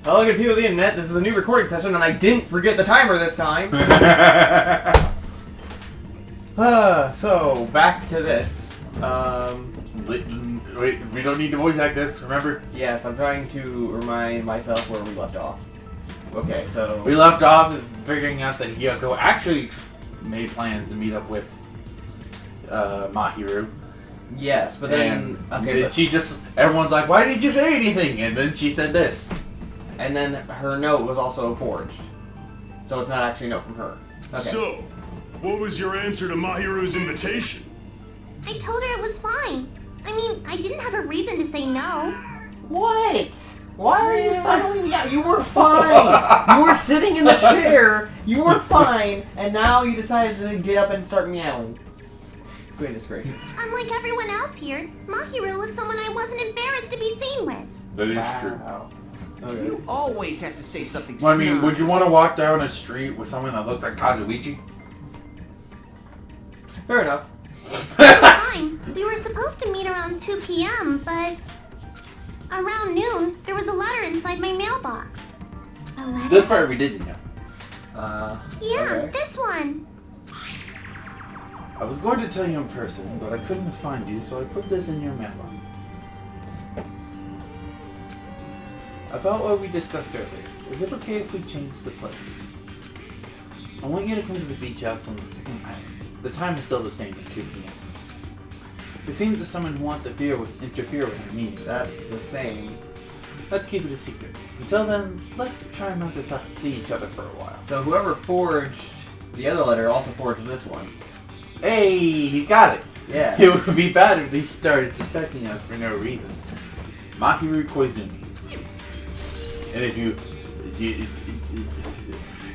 Hello, good people of the internet. This is a new recording session, and I didn't forget the timer this time. So back to this. Wait, we don't need to voice act this, remember? Yes, I'm trying to remind myself where we left off. Okay, so We left off figuring out that Hiyoko actually made plans to meet up with Mahiru. yes, but then she just, everyone's like, why didn't you say anything? And then she said this. and then her note was also forged, so it's not actually a note from her. Okay. So, what was your answer to Mahiru's invitation? I told her it was fine. I mean, I didn't have a reason to say no. What? Why are you suddenly? Yeah, you were fine. You were sitting in the chair. You were fine, and now you decided to get up and start meowing. Goodness gracious. Unlike everyone else here, Mahiru was someone I wasn't embarrassed to be seen with. That is Wow. Okay. You always have to say something Well, I mean, snide. would you want to walk down a street with someone that looks like Kazuichi? Fair enough. Fine. We were supposed to meet around 2 p.m., but around noon, there was a letter inside my mailbox. A letter? This part we didn't know. Yeah, okay. this one. I was going to tell you in person, but I couldn't find you, so I put this in your mailbox. About what we discussed earlier, is it okay if we change the place? I want you to come to the beach house on the second island. The time is still the same at 2 p.m. It seems there's someone who wants to interfere with our meeting. That's the same. Let's keep it a secret. Until then, let's try not to see each other for a while. So whoever forged the other letter also forged this one. Hey, he got it! Yeah. It would be bad if they started suspecting us for no reason. Mahiru Koizumi. And if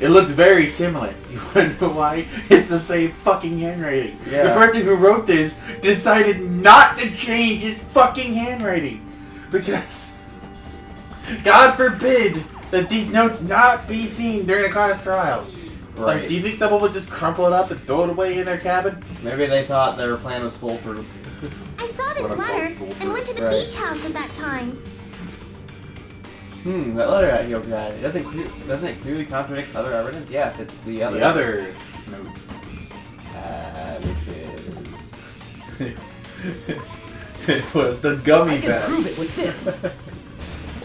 it looks very similar. You wanna know why? It's the same fucking handwriting. Yeah. The person who wrote this decided not to change his fucking handwriting. Because God forbid that these notes not be seen during a class trial. Right. Like, do you think someone would just crumple it up and throw it away in their cabin? Maybe they thought their plan was foolproof. I saw this What a letter foolproof. and went to the Right. beach house at that time. That letter that Hiyoko had, doesn't it clearly contradict other evidence? Yes, it's the other. The other note. Which It was the gummy I can bag. prove it with this.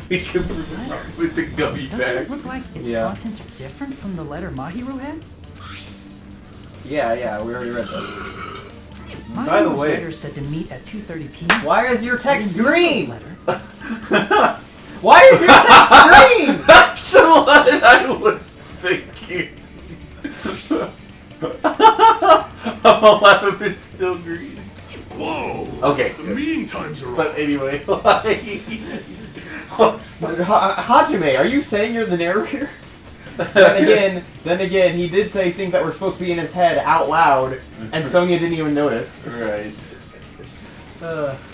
We can prove it with the gummy Doesn't it bag. look like its Yeah. contents are different from the letter Mahiru had? yeah, we already read this. By the Mahiru's way- letter said to meet at 2:30 p.m. Why is your text Mahiru's green? letter- Why is your text green? That's what I was thinking. I'm alive if it's still green. Whoa! Okay. The meeting times are But up. anyway, Hajime, are you saying you're the narrator? then again, he did say things that were supposed to be in his head out loud, and Sonya didn't even notice. Right.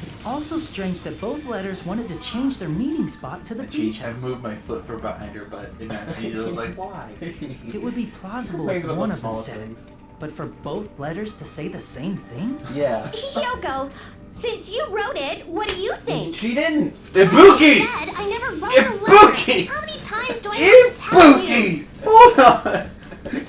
It's also strange that both letters wanted to change their meeting spot to the beach I house. moved my foot for behind her butt, and it was like, why? It would be plausible Complains if about one the of them smallest said it, things. but for both letters to say the same thing? Yeah. Hiyoko, since you wrote it, what do you think? She didn't. Ibuki! I said I never wrote Ibuki! the letter. How many times do I have to tell you? Ibuki! Hold on!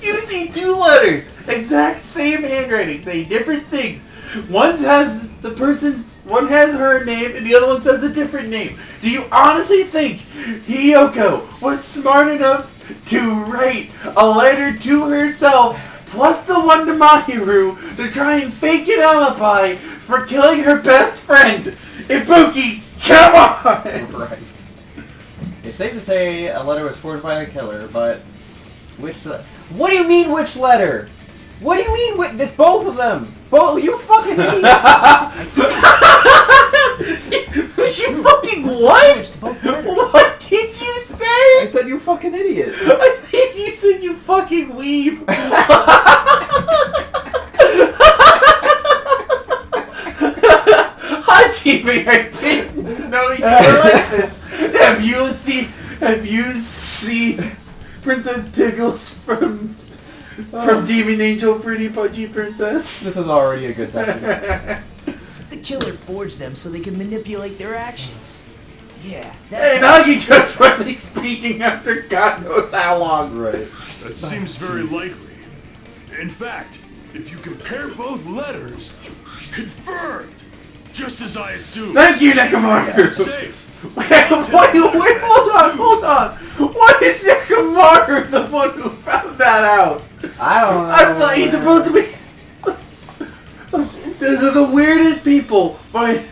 You see two letters, exact same handwriting, saying different things. One has the person, one has her name, and the other one says a different name. Do you honestly think Hiyoko was smart enough to write a letter to herself, plus the one to Mahiru, to try and fake an alibi for killing her best friend? Ibuki, come on! Right. It's safe to say a letter was forged by the killer, but which letter? What do you mean which letter? What do you mean it's both of them? Both? You fucking idiot! You fucking what? Forged both letters. What did you say? I said you fucking idiot. I think you said you fucking weeb. Hajime, I didn't know you were like this. Have you seen Princess Pickles from Demon Angel Pretty Pudgy Princess? This is already a good section. The killer forged them so they could manipulate their actions. Yeah, Hey, Nagito's finally speaking after God knows how long. Right. That seems very likely. In fact, if you compare both letters, confirmed! Just as I assumed. Thank you, Nekomaru! Safe. Wait, hold on! Why is Nekomaru the one who found that out? I don't know. I'm sorry, he's supposed to be... They're the weirdest people by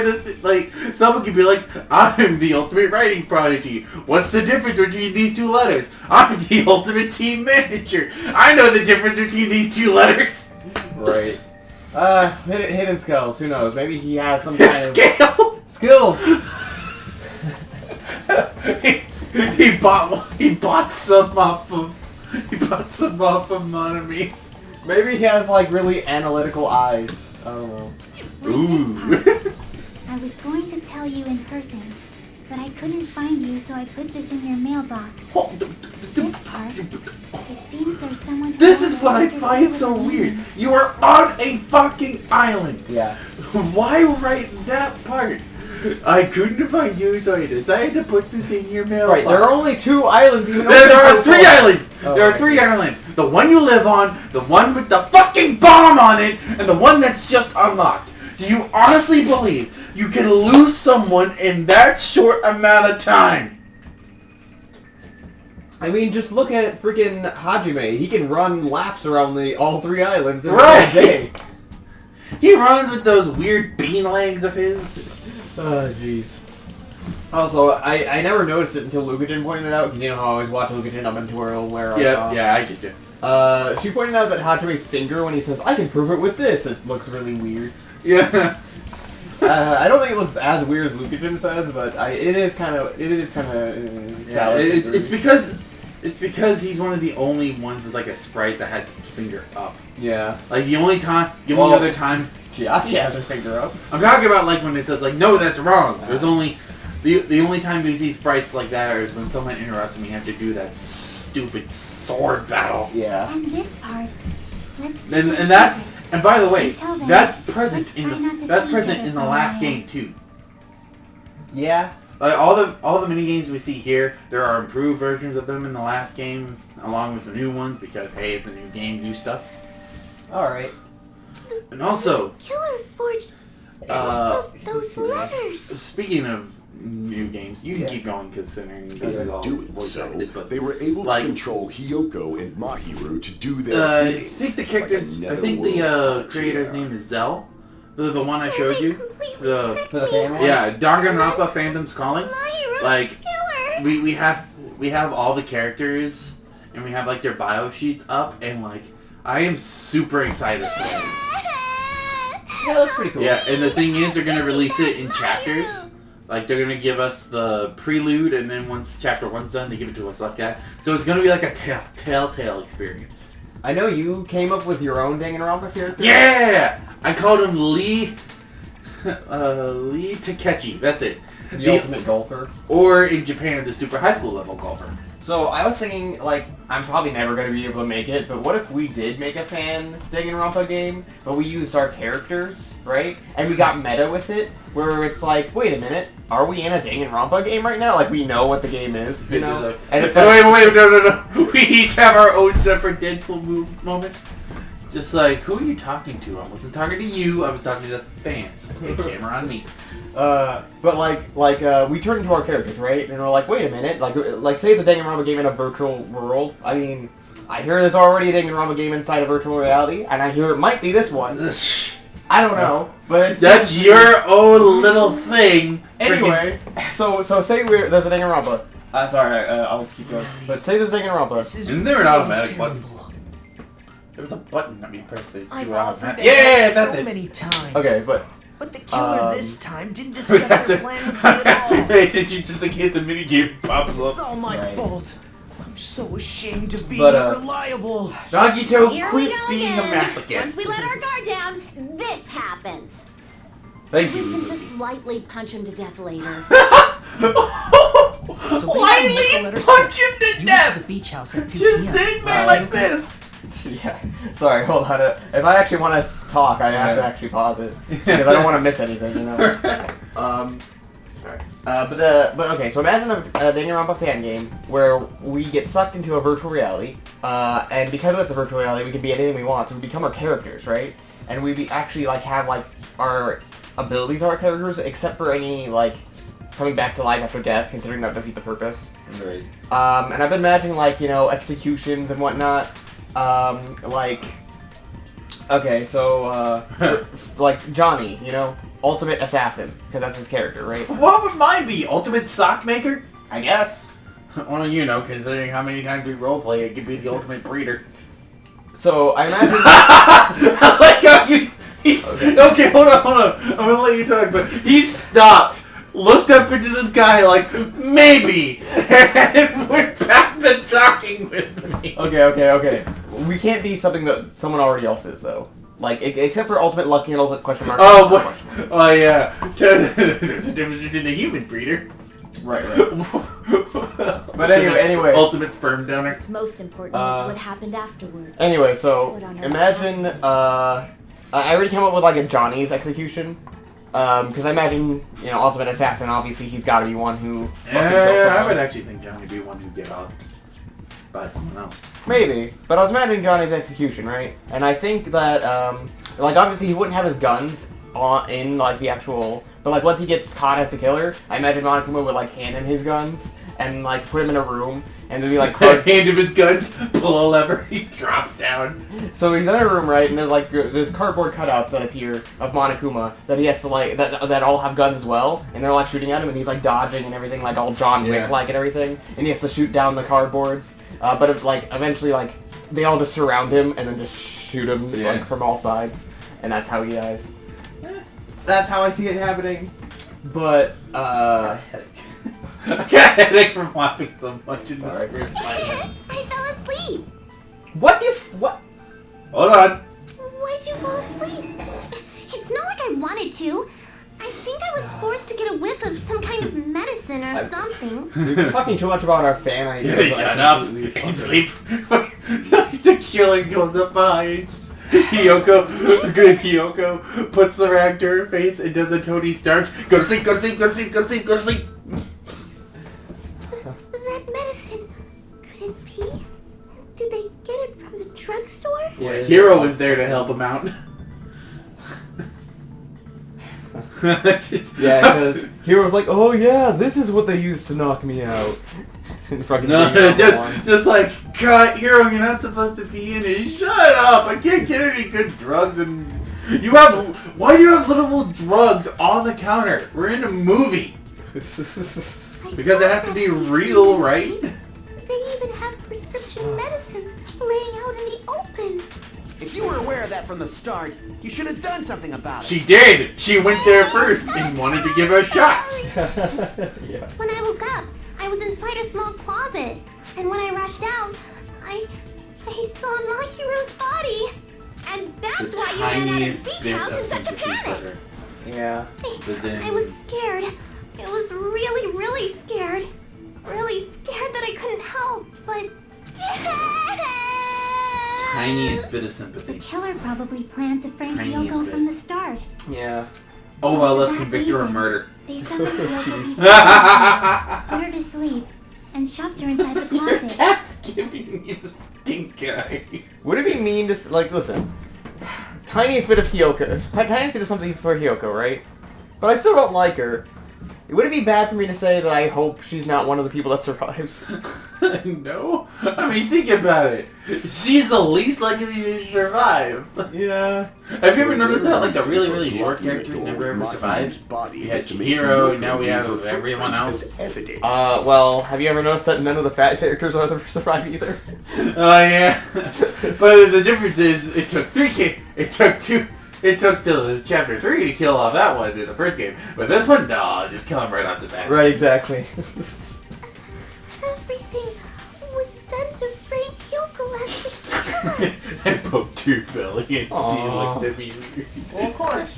the like, someone could be like, I'm the ultimate writing prodigy. What's the difference between these two letters? I'm the ultimate team manager. I know the difference between these two letters. Right. Hidden skills. Who knows? Maybe he has some kind of Scale. skills. he bought some off of Monami. Maybe he has like really analytical eyes. I don't know. Ooh. I was going to tell you in person, but I couldn't find you, so I put this in your mailbox. This part, it seems there's someone who This is wants what I to find so with me. weird. You are on a fucking island. Yeah. Why write that part? I couldn't find you, so I decided to put this in your mailbox. Right. There are only 2 islands. Even though There are so 3 far. islands! Oh, There are okay. 3 islands. The one you live on, the one with the fucking bomb on it, and the one that's just unlocked. Do you honestly believe you can lose someone in that short amount of time? I mean, just look at freaking Hajime. He can run laps around all 3 islands in Right. a day. He runs with those weird bean legs of his. Oh, jeez. Also, I never noticed it until Lukajin pointed it out, because you know how I always watch Lukajin up in tutorial where Yeah, I get you. she pointed out that Hajime's finger, when he says, I can prove it with this, it looks really weird. Yeah. I don't think it looks as weird as Lukajin says, but it is kind of Yeah, it's because he's one of the only ones with like a sprite that has his finger up. Yeah. Like the only Well- other time Chiaki has her finger up. I'm talking about, like when it says like, no, that's wrong. There's only the only time we see sprites like that is when someone interrupts and we have to do that stupid sword battle. Yeah. And this part, let's keep And it that's secret. and by the way, Until then, that's present let's in try not to that's see present each in the other last for a while. game too. Yeah. Like all the mini games we see here, there are improved versions of them in the last game, along with some new ones because hey, it's a new game, new stuff. Alright. And also, Killer forged uh, those letters. speaking of new games, you can Yeah. keep going considering this is all Doing voice so, acted, but they were able like- to control Hiyoko and Mahiru to do their I bidding, think the like a characters. I think the netherworld creator's frontier. name is Zell, the one I showed They you. completely The tricked For the me. family? yeah, Danganronpa Phantom's Calling. Mahiru's Like killer. we have all the characters and we have like their bio sheets up and like I am super excited for them. Yeah, that's pretty cool. Yeah, and the thing is they're gonna release it in chapters. Like they're gonna give us the prelude and then once chapter 1's done they give it to us like that. So it's gonna be like a telltale experience. I know you came up with your own Danganronpa character. Yeah! I called him Lee Takechi, that's it. The ultimate golfer. Or in Japan, the super high school level golfer. So I was thinking, like, I'm probably never going to be able to make it, but what if we did make a fan Danganronpa game, but we used our characters, right? And we got meta with it, where it's like, wait a minute, are we in a Danganronpa game right now? Like, we know what the game is, you know? And it's like, Wait, no. We each have our own separate Deadpool moment. Just like, who are you talking to? I wasn't talking to you, I was talking to the fans. Okay, camera on me. but we turn into our characters, right? And we're like, wait a minute, like say it's a Danganronpa game in a virtual world. I mean, I hear there's already a Danganronpa game inside a virtual reality, and I hear it might be this one. I don't know, but it's, That's your own little thing. anyway. So say there's a Danganronpa. Sorry, I'll keep going. But say there's Danganronpa. Isn't there an automatic button? There was a button that we pressed to I've do offered automatic. to Yeah, help that's so it. many times. Okay, but But the killer this Um, time didn't We discuss have their to, plan with me have at to all. pay attention just in case a minigame pops It's up. all my Right. fault. I'm so ashamed to be But, unreliable. Nagito, Here we quit go being again. a masochist. Once we let our guard down, this happens. Thank We you. can just lightly punch him to death later. So Why based on leave what the letter punch said, him to you went to death? the beach house at 2 Just p.m. sitting there Right. like this. yeah. Sorry, hold on. If I actually want to talk, I have to actually pause it because I don't want to miss anything, you know. Sorry. But okay, so imagine a Danganronpa fan game where we get sucked into a virtual reality, and because it's a virtual reality, we can be anything we want, so we become our characters, right? And we actually like have like our abilities of our characters, except for any like coming back to life after death, considering that would defeat the purpose. Right. And I've been imagining like, you know, executions and whatnot. Okay, so like Johnny, you know, ultimate assassin, because that's his character, right? What would mine be? Ultimate sock maker? I guess. Well, you know, considering how many times we roleplay, it could be the ultimate breeder. So I imagine. I like how he's okay. Hold on. I'm gonna let you talk, but he stopped, looked up into the sky like maybe, and went back to talking with me. Okay. We can't be something that someone already else is, though. Like, except for ultimate lucky and ultimate question mark. Oh, what? Oh yeah. There's a difference between a human breeder. Right. But anyway. Ultimate sperm donor. What's most important is what happened afterward. Anyway, so What on earth? imagine. I already came up with like a Johnny's execution. Because I imagine, you know, ultimate assassin. Obviously, he's got to be one who. fucking kills Yeah, I someone. would actually think Johnny would be one who'd get off by someone else. Maybe, but I was imagining Johnny's execution, right? And I think that, like, obviously he wouldn't have his guns in, like, the actual... But, like, once he gets caught as the killer, I imagine Monokuma would, like, hand him his guns and, like, put him in a room, and there'd be, like... Hand him his guns, pull a lever, he drops down. So he's in a room, right, and there's, like, there's cardboard cutouts that appear of Monokuma that he has to, like, that all have guns as well, and they're, like, shooting at him, and he's, like, dodging and everything, like, all John Wick-like and everything, and he has to shoot down the cardboards. But if, like, eventually, like, they all just surround him and then just shoot him, like, from all sides. And that's how he dies. That's how I see it happening. But, I got a headache from laughing so much in this first 5 minutes. I fell asleep. What? Hold on. Why'd you fall asleep? It's not like I wanted to. I think I was forced to get a whiff of some kind of medicine or something. You're talking too much about our fan ideas. Shut up and sleep. The killer goes up behind Hiyoko puts the rag to her face and does a Tony Stark. Go to sleep, go to sleep, go to sleep, go to sleep, go to sleep. That medicine, could it be? Did they get it from the drugstore? Yeah, Hero was there to help him out. Yeah, because Hero's like, oh yeah, this is what they used to knock me out. Fucking just like, cut, Hero, you're not supposed to be in it. Shut up! I can't get any good drugs, and why do you have little drugs on the counter? We're in a movie. Because it has to be real, right? They even have prescription medicines laying out in the open. If you were aware of that from the start, you should have done something about it. She did. She went there first and wanted to give us shots. Yeah. When I woke up, I was inside a small closet. And when I rushed out, I saw Mahiro's body. And that's why you ran out of the beach house in such a panic. Yeah. I was scared. I was really, really scared. Really scared that I couldn't help, but... Tiniest bit of The sympathy. killer probably planned to frame Tiniest Hiyoko bit. from the start. Yeah. Oh well, let's convict her of murder. They summoned Hiyoko, Your put her to sleep, and shoved her inside the closet. cat's giving you the stink eye. Would it be mean to, like, listen, tiniest bit of Hiyoko, tiniest bit of something for Hiyoko, right? But I still don't like her. Would it be bad for me to say that I hope she's not one of the people that survives? No? I mean, think about it. She's the least likely to survive. Yeah. Have you ever noticed that, like, the really, really short characters never ever survive? We had Chihiro, and now we have everyone else. Well, have you ever noticed that none of the fat characters ever survive either? Oh, yeah. But the difference is, it took it took till chapter 3 to kill off that one in the first game. But this one, no, just kill him right off the bat. Right, exactly. Everything was done to frame Hiyoko as the killer. I poked her belly and Aww. she looked at me weird. Well, of course.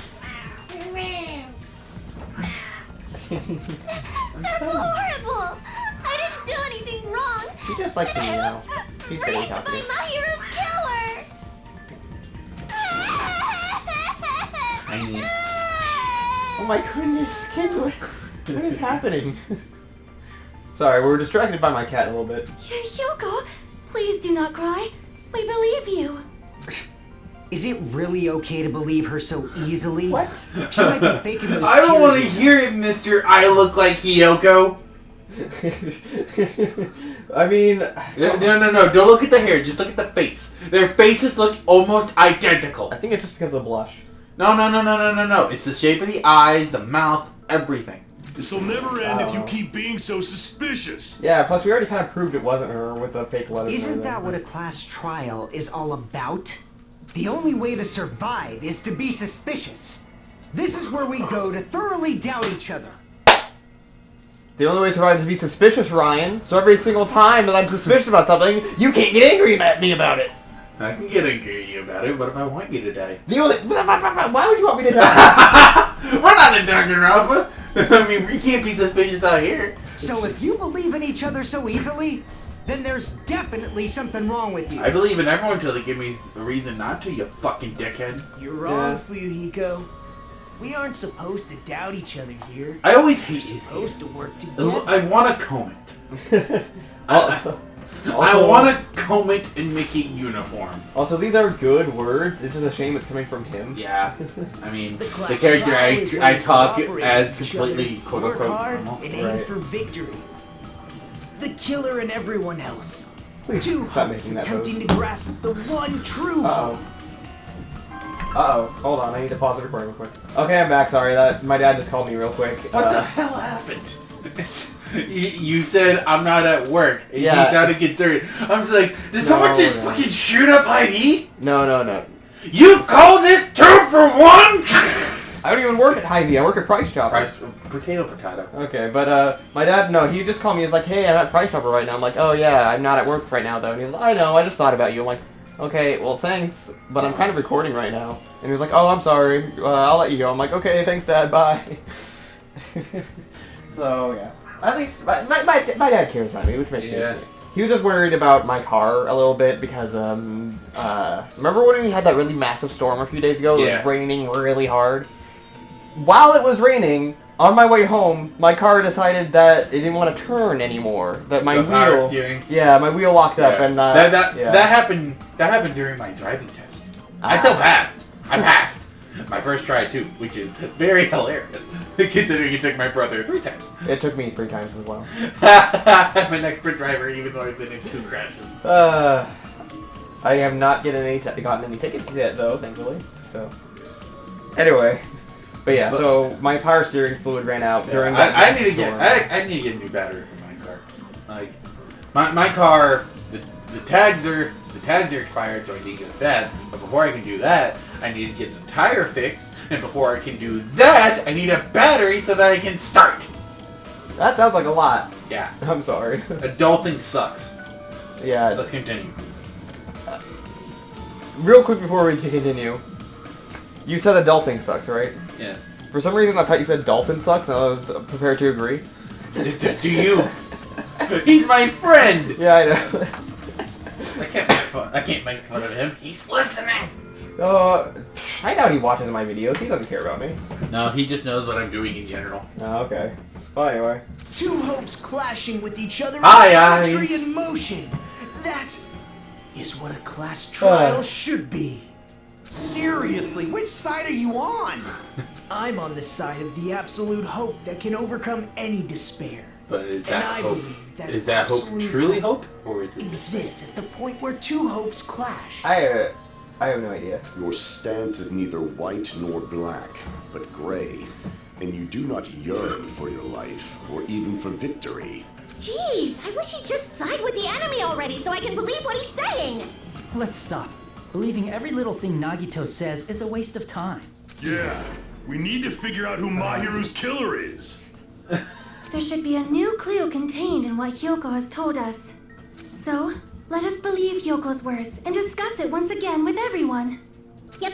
That's horrible. I didn't do anything wrong. She just likes to meow. She's very Framed by talkative. Mahiro's killer. Tiniest. Oh my goodness, Kendall. What is happening? Sorry, we're distracted by my cat a little bit. Hyoko, please do not cry. We believe you. Is it really okay to believe her so easily? What? She might be faking those I don't tears want to again. hear it, Mr. I look like Hyoko. I mean... No. Don't look at the hair. Just look at the face. Their faces look almost identical. I think it's just because of the blush. No. It's the shape of the eyes, the mouth, everything. This'll never end if you keep being so suspicious. Yeah, plus we already kind of proved it wasn't her with the fake letters. Isn't that what a class trial is all about? The only way to survive is to be suspicious. This is where we go to thoroughly doubt each other. The only way to survive is to be suspicious, Ryan. So every single time that I'm suspicious about something, you can't get angry at me about it. I can get angry at you about it. What if I want you to die? The only... Why would you want me to die? We're not in Danganronpa. I mean, we can't be suspicious out here. So if you believe in each other so easily, then there's definitely something wrong with you. I believe in everyone until they give me a reason not to, you fucking dickhead. You're wrong, Fuyuhiko. We aren't supposed to doubt each other here. I always hate his hair. We're supposed to work together. I want to comb it. I Also- want to comb it and make it uniform. Also, these are good words. It's just a shame it's coming from him. Yeah. I mean, the class character trial is when I we talk cooperate as with each completely other, quote work unquote hard normal. and aim Right. for victory. The killer and everyone else. Please Two stop hopes making that attempting pose. to grasp the one true hope. Uh-oh. Hold on, I need to pause the recording real quick. Okay, I'm back. Sorry, my dad just called me real quick. What the hell happened? You said I'm not at work. And Yeah. You sounded concerned. I'm just like, did someone just no. fucking shoot up Heidi? No. You call this 2 for 1? I don't even work at Hy-Vee. I work at Price Chopper. Potato. Okay, but my dad, no, he just called me. He's like, hey, I'm at Price Chopper right now. I'm like, oh yeah, I'm not at work right now though. And he's like, I know, I just thought about you. I'm like, okay, well thanks, but I'm kind of recording right now. And he was like, oh, I'm sorry. I'll let you go. I'm like, okay, thanks, Dad. Bye. So yeah, at least my dad cares about me, which makes me happy. He was just worried about my car a little bit because remember when we had that really massive storm a few days ago? It was raining really hard. While it was raining, on my way home, my car decided that it didn't want to turn anymore. That my power steering. Yeah, my wheel locked up, and that happened. That happened during my driving test. I still passed. I passed my first try too, which is very hilarious considering it took my brother 3 times. It took me 3 times as well. I'm an expert driver, even though I've been in 2 crashes. I have not gotten any tickets yet, though, thankfully. So, anyway. But yeah, so my power steering fluid ran out during that I need to storm. I need to get a new battery for my car. Like my car, the tags are expired, so I need to get that. But before I can do that, I need to get the tire fixed, and before I can do that, I need a battery so that I can start. That sounds like a lot. Yeah. I'm sorry. Adulting sucks. Yeah. Let's continue. Real quick before we continue, you said adulting sucks, right? Yes. For some reason, I thought you said Dalton sucks, and I was prepared to agree. Do you? He's my friend. Yeah, I know. I can't make fun of him. He's listening. I doubt he watches my videos. He doesn't care about me. No, he just knows what I'm doing in general. Oh, okay. Well, anyway. Two hopes clashing with each other Hi, in victory eyes. in motion. That is what a class trial should be. Seriously, which side are you on? I'm on the side of the absolute hope that can overcome any despair. But is And that I hope? believe that Is that hope absolute truly hope, or is it exists at the point where two hopes clash. I have no idea. Your stance is neither white nor black, but gray, and you do not yearn for your life, or even for victory. Jeez, I wish he'd just side with the enemy already so I can believe what he's saying. Let's stop. Believing every little thing Nagito says is a waste of time. Yeah, we need to figure out who Mahiru's killer is. There should be a new clue contained in what Hyoko has told us. So, let us believe Hyoko's words and discuss it once again with everyone. Yep.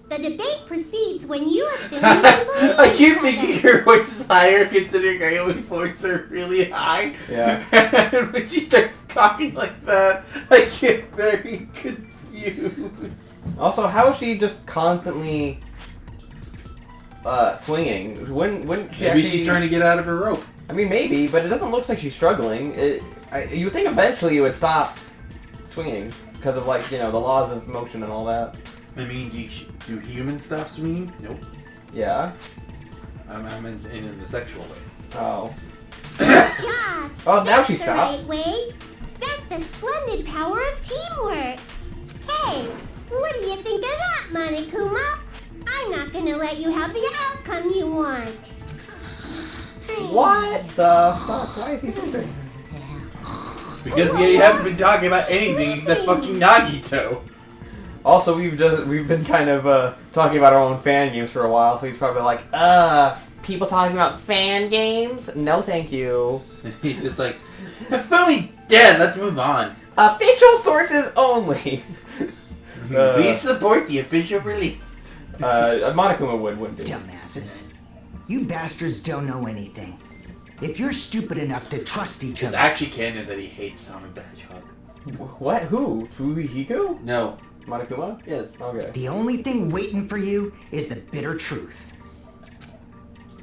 The debate proceeds when you assume you believe I keep each thinking other. her voice is higher, considering I always voice her really high. Yeah. And when she starts talking like that, I get very confused. Also, how is she just constantly swinging. Wouldn't she Maybe actually... she's trying to get out of her rope. I mean, maybe, but it doesn't look like she's struggling. You would think eventually it would stop swinging because of, like, you know, the laws of motion and all that. I mean, do humans stop swinging? Nope. Yeah. I'm in the sexual way. Oh. Yeah. Oh, now she That's the stopped. right way. That's the splendid power of teamwork. Hey, what do you think of that, Monokuma? I'm not gonna let you have the outcome you want. What the fuck? Why is he sleeping? Because we haven't been talking about anything except fucking Nagito. Also, we've been kind of talking about our own fan games for a while, so he's probably like, people talking about fan games? No, thank you. He's just like, Furry dead. Let's move on. Official sources only. We support the official release. Monokuma wouldn't do it. Dumbasses. You bastards don't know anything. If you're stupid enough to trust each It's other... actually canon that he hates Sonic the Hedgehog. What? Who? Fumihiko? No. Monokuma? Yes. Okay. The only thing waiting for you is the bitter truth.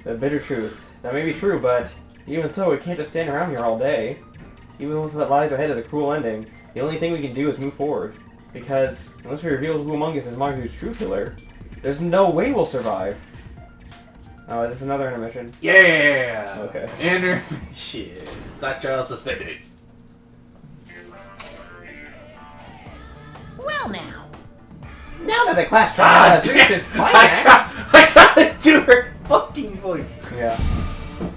The bitter truth. That may be true, but even so, we can't just stand around here all day. Even though what lies ahead is a cruel ending, the only thing we can do is move forward. Because unless we reveal who among us is Maru's true killer, there's no way we'll survive. Oh, is this another intermission? Yeah! Okay. Intermission. Class trial suspended. Well now. Now that the class trial has reached its climax... I gotta do her fucking voice. Yeah.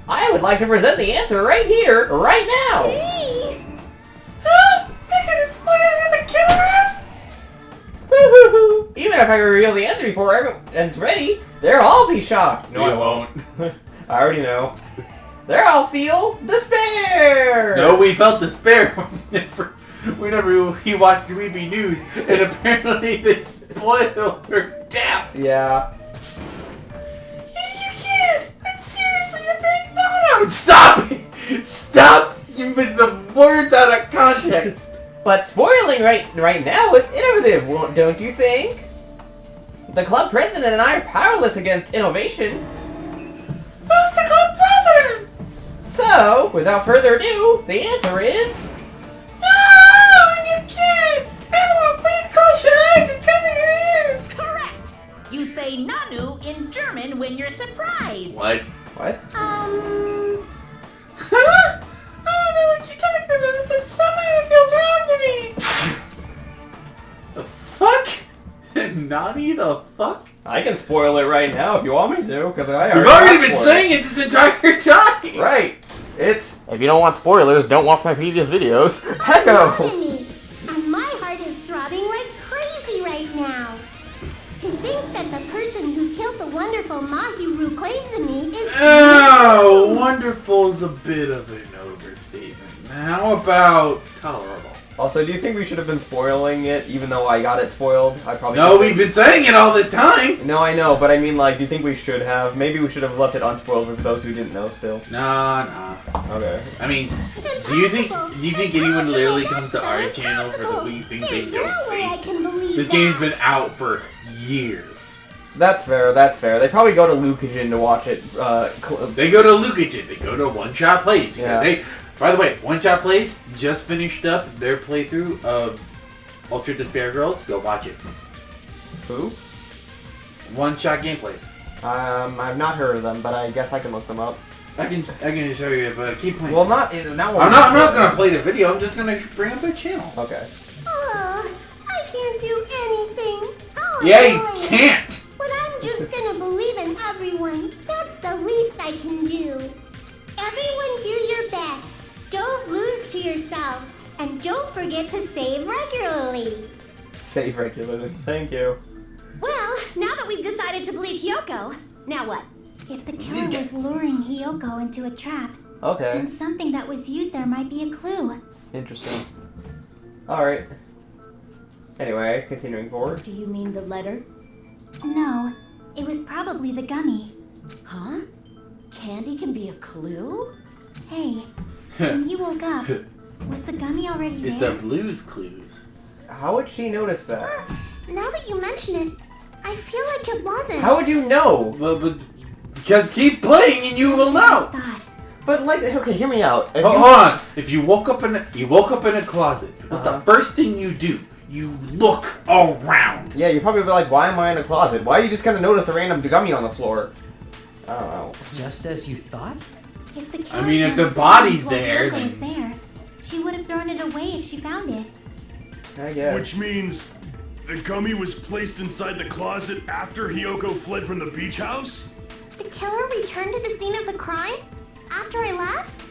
I would like to present the answer right here, right now! Hey! I'm gonna spoil the killers! Woo-hoo-hoo! Even if I reveal the answer before everyone's ready, they'll all be shocked. No, I won't. I already know. They'll all feel despair! No, we felt despair whenever we watched Weeby News, and apparently they spoiled her death. Yeah. You can't! It's seriously a big no-no! Stop it! Stop giving the words out of context! But spoiling right now is innovative, don't you think? The club president and I are powerless against innovation. Who's the club president? So, without further ado, the answer is... No! You can't! Everyone, please close your eyes and cover your ears! Correct. You say Nanu in German when you're surprised. What? What? Huh? I don't know what you're talking about, but somehow it feels wrong to me! The fuck? Nani the fuck? I can spoil it right now if you want me to, because I We've already been saying it this entire time! Right. It's... If you don't want spoilers, don't watch my previous videos. Hecko! Look at me. And my heart is throbbing like crazy right now. To think that the person who killed the wonderful Mahiru Koizumi is... Oh, wonderful is a bit of an overstatement. How about tolerable? Also, do you think we should have been spoiling it, even though I got it spoiled? I probably No, we've been saying it all this time! No, I know, but I mean, like, do you think we should have? Maybe we should have left it unspoiled for those who didn't know still. Nah. Okay. I mean, do you think anyone literally comes to our channel for the things they don't see? This game's been out for years. That's fair, that's fair. They probably go to Lucajin to watch it. They go to Lucajin, they go to One Shot Plays, because Yeah. they... By the way, One Shot Plays just finished up their playthrough of Ultra Despair Girls. Go watch it. Who? One Shot Gameplays. I've not heard of them, but I guess I can look them up. I can show you, but keep playing. Well, not I'm not gonna play the video. I'm just gonna bring up their channel. Okay. Oh, I can't do anything. Oh, Yeah, you really? can't. But I'm just gonna believe in everyone. That's the least I can do. Everyone do your best. Don't lose to yourselves. And don't forget to save regularly. Save regularly. Thank you. Well, now that we've decided to believe Hyoko, now what? If the killer was luring Hyoko into a trap, Okay. then something that was used there might be a clue. Interesting. Alright. Anyway, continuing forward. Do you mean the letter? No, it was probably the gummy. Huh? Candy can be a clue? Hey, when you woke up, was the gummy already It's there? a Blue's Clues. How would she notice that? Now that you mention it, I feel like it wasn't. How would you know? But because keep playing and you will know. God. But like, okay, hear me out. If Hold you- on. If you woke up in a closet, what's the first thing you do? You look around. Yeah, you'd probably be like, why am I in a closet? Why are you just gonna notice a random gummy on the floor? I don't know. Just as you thought? If the I mean, if the killer body's found there, what was then- there, she would have thrown it away if she found it. I guess. Which means the gummy was placed inside the closet after Hiyoko fled from the beach house? The killer returned to the scene of the crime? After I left?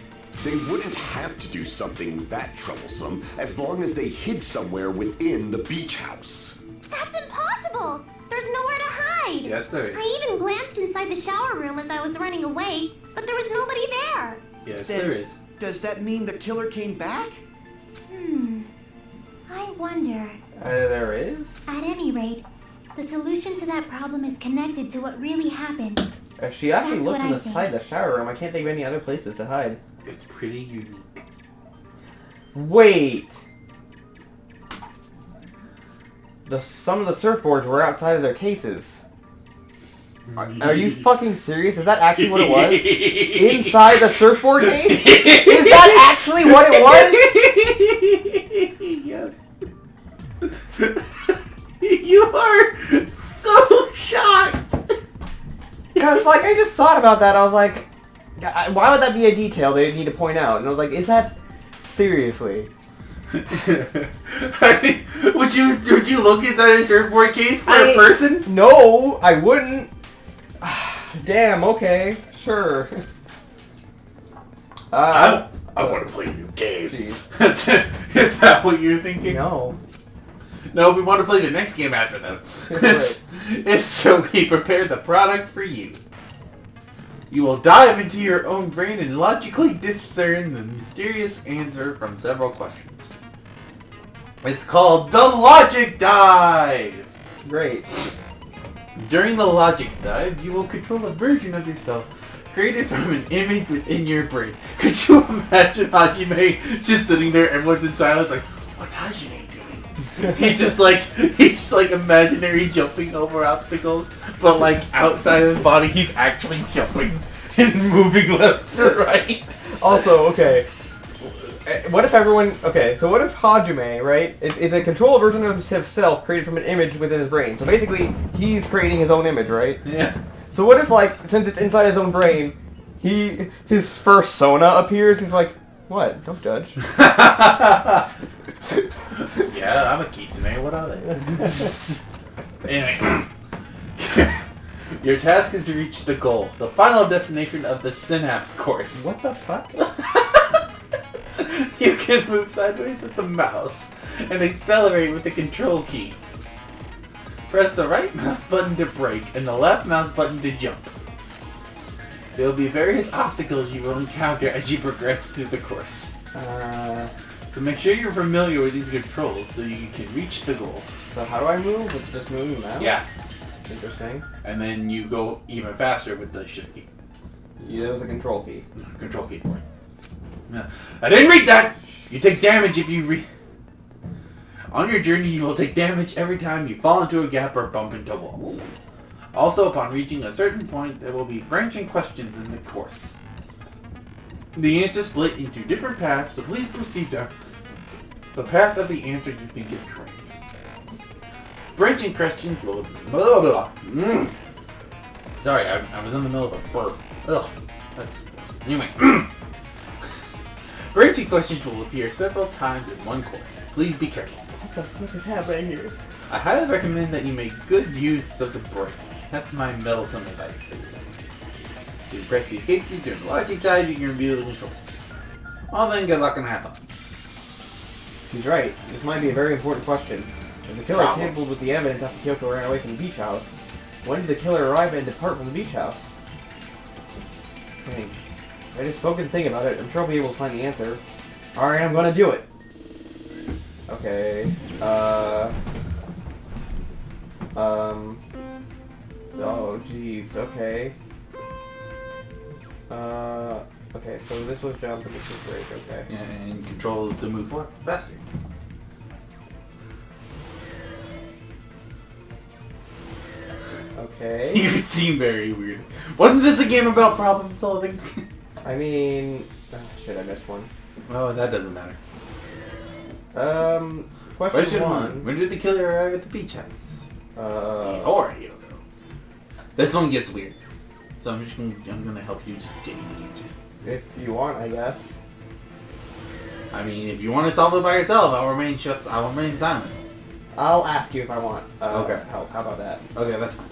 They wouldn't have to do something that troublesome as long as they hid somewhere within the beach house. That's impossible! There's nowhere to hide! Yes, there is. I even glanced inside the shower room as I was running away, but there was nobody there. Yes, Then- there is. Does that mean the killer came back? I wonder. There is? At any rate, the solution to that problem is connected to what really happened. If she actually That's looked what I inside the shower room, I can't think of any other places to hide. It's pretty unique. Wait! Some of the surfboards were outside of their cases. Are you fucking serious? Is that actually what it was? Inside the surfboard case? Is that actually what it was? Yes. You are so shocked. Because, like, I just thought about that. I was like, why would that be a detail they need to point out? And I was like, is that seriously? I mean, would you look inside a surfboard case for a person? No, I wouldn't. Damn, okay, sure. I want to play a new game. Jeez. Is that what you're thinking? No. No, we want to play the next game after this. Right. If so, we prepared the product for you. You will dive into your own brain and logically discern the mysterious answer from several questions. It's called the Logic Dive! Great. During the Logic Dive, you will control a version of yourself created from an image within your brain. Could you imagine Hajime just sitting there, everyone's in silence, like, what's Hajime doing? He's like imaginary jumping over obstacles, but like outside of his body, he's actually jumping and moving left to right. Also, okay. What if everyone... Okay, so what if Hajime, right, is a control version of himself created from an image within his brain? So basically, he's creating his own image, right? Yeah. So what if, like, since it's inside his own brain, his first Sona appears, he's like, what? Don't judge. Yeah, I'm a Kitsune, what are they? Anyway. Your task is to reach the goal, the final destination of the Synapse course. What the fuck? You can move sideways with the mouse and accelerate with the control key. Press the right mouse button to brake and the left mouse button to jump. There will be various obstacles you will encounter as you progress through the course. So make sure you're familiar with these controls so you can reach the goal. So how do I move? With just moving the mouse? Yeah. Interesting. And then you go even faster with the shift key. Yeah, there's a control key. Control key, boy. Yeah. I didn't read that! You take damage if you On your journey, you will take damage every time you fall into a gap or bump into walls. Also, upon reaching a certain point, there will be branching questions in the course. The answers split into different paths, so please proceed to the path of the answer you think is correct. Branching questions will... Blah, blah, blah. Sorry, I was in the middle of a burp. Ugh, that's gross. Anyway. Branching questions will appear several times in one course. Please be careful. What the fuck is happening here? I highly recommend that you make good use of the break. That's my meddlesome advice for you. If you press the escape key during the logic dive, you can reveal the controls. Well then, good luck and have fun. He's right. This might be a very important question. If the killer tampered with the evidence after Kyoko ran away from the beach house, when did the killer arrive and depart from the beach house? I just focus and think about it. I'm sure I'll be able to find the answer. Alright, I'm gonna do it. Okay. Oh, jeez. Okay. Okay, so this was jump and this was break. Okay. And controls to move forward faster. Okay. You seem very weird. Wasn't this a game about problem solving? I mean... Oh, shit, I missed one. Oh, that doesn't matter. Question one. When did the killer arrive at the beach house? Or Hyoko. This one gets weird. So I'm gonna help you just get you the answers. if you want, I guess. I mean, if you want to solve it by yourself, I'll remain silent. I'll ask you if I want Okay. help. How about that? Okay, that's fine.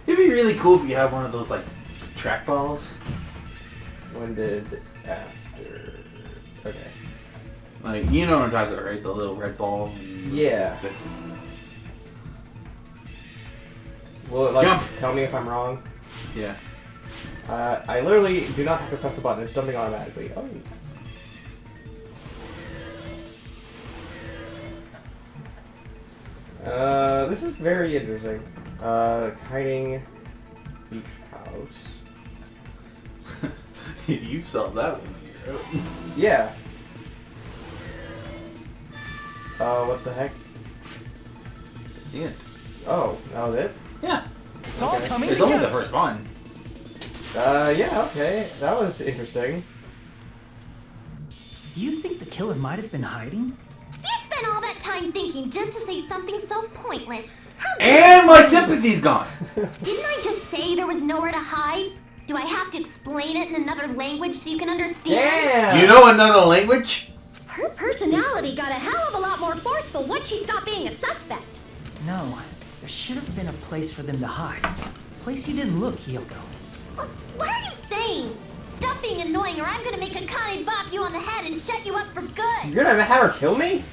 It'd be really cool if you had one of those, like, trackballs. When did after... Okay. Like, you know what I'm talking about, right? The little red ball. Yeah. That's... Will it, like, Jump! tell me if I'm wrong? Yeah. I literally do not have to press the button. It's jumping automatically. Oh. This is very interesting. Hiding beach house. You've solved that one. Yeah. What the heck? It's the end. Oh, that was it? Yeah. It's all Okay. coming It's together. only the first one. Yeah, okay. That was interesting. Do you think the killer might have been hiding? You spent all that time thinking just to say something so pointless. How And my sympathy's gone. Didn't I just say there was nowhere to hide? Do I have to explain it in another language so you can understand? Damn! You know another language? Her personality got a hell of a lot more forceful once she stopped being a suspect. No, there should have been a place for them to hide. A place you didn't look, Hyoko. What are you saying? Stop being annoying or I'm gonna make Akane bop you on the head and shut you up for good. You're gonna have her kill me?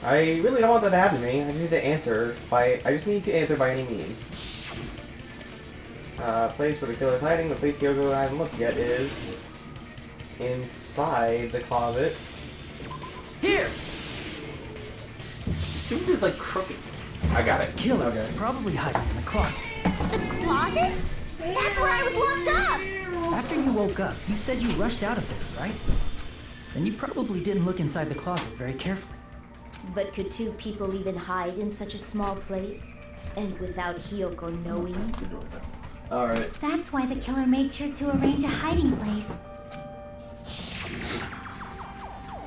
I really don't want that to happen to me. I need to answer by... I just need to answer by any means. Place where the killer's hiding. The place Hyoko hasn't looked yet is... inside the closet. Here! Seems just like crooked. I got it. Killer is probably hiding in the closet. The closet? That's where I was locked up! After you woke up, you said you rushed out of there, right? Then you probably didn't look inside the closet very carefully. But could two people even hide in such a small place? And without Hyoko knowing? Alright. That's why the killer made sure to arrange a hiding place.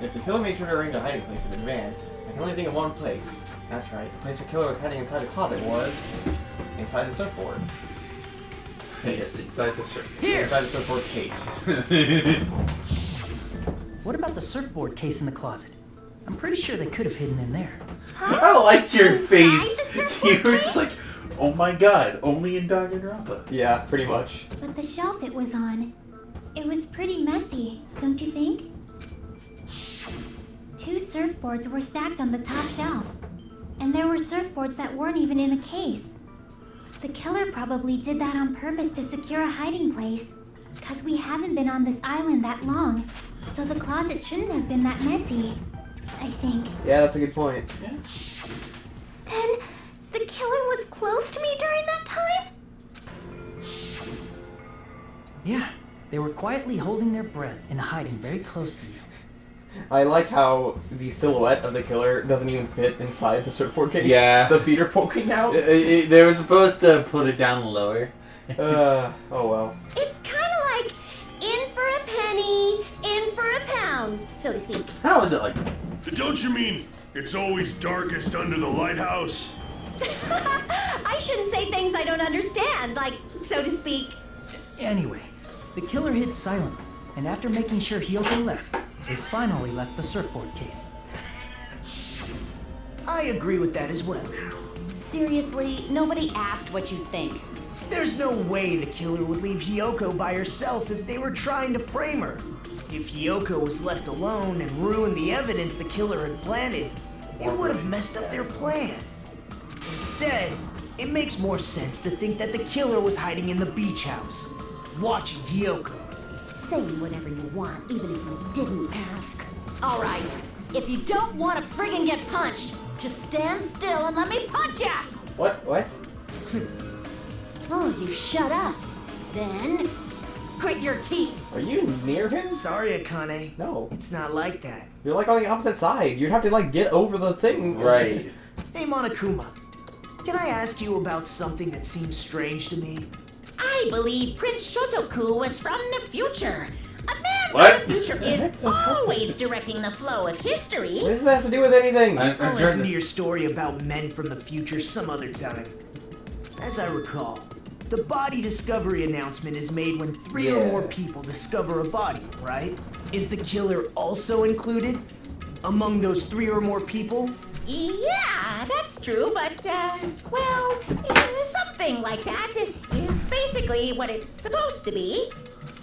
If the killer made sure to arrange a hiding place in advance, I can only think of one place. That's right. The place the killer was hiding inside the closet was... inside the surfboard. Yes, inside the surfboard. Here! Inside the surfboard case. What about the surfboard case in the closet? I'm pretty sure they could have hidden in there. I liked your Inside face. the surfboard You were case? just like, oh my god, only in Danganronpa. Yeah, pretty much. But the shelf it was on, it was pretty messy, don't you think? Two surfboards were stacked on the top shelf. And there were surfboards that weren't even in a case. The killer probably did that on purpose to secure a hiding place. Because we haven't been on this island that long. So the closet shouldn't have been that messy, I think. Yeah, that's a good point. Yeah. Then, the killer was close to me during that time? Yeah, they were quietly holding their breath and hiding very close to you. I like how the silhouette of the killer doesn't even fit inside the surfboard case. Yeah. The feet are poking out. They were supposed to put it down lower. Oh well. It's kind of like in for a penny, in for a pound, so to speak. How is it like? Don't you mean it's always darkest under the lighthouse? I shouldn't say things I don't understand, like, so to speak. Anyway, the killer hid silently, and after making sure Hyoko left, they finally left the surfboard case. I agree with that as well. Seriously, nobody asked what you'd think. There's no way the killer would leave Hyoko by herself if they were trying to frame her. If Hyoko was left alone and ruined the evidence the killer had planted, it would have messed up their plan. Instead, it makes more sense to think that the killer was hiding in the beach house, watching Hyoko. Saying whatever you want, even if you didn't ask. All right, if you don't want to friggin' get punched, just stand still and let me punch ya! What? Oh, you shut up. Then, grit your teeth. Are you near him? Sorry, Akane. No. It's not like that. You're like on the opposite side. You'd have to like get over the thing. Right. Hey, Monokuma. Can I ask you about something that seems strange to me? I believe Prince Shotoku was from the future. A man What? from the future is always directing the flow of history. What does that have to do with anything? I'll listen to your story about men from the future some other time. As I recall, the body discovery announcement is made when 3 or more people discover a body, right? Is the killer also included among those 3 or more people? Yeah, that's true, but, well, something like that is basically what it's supposed to be.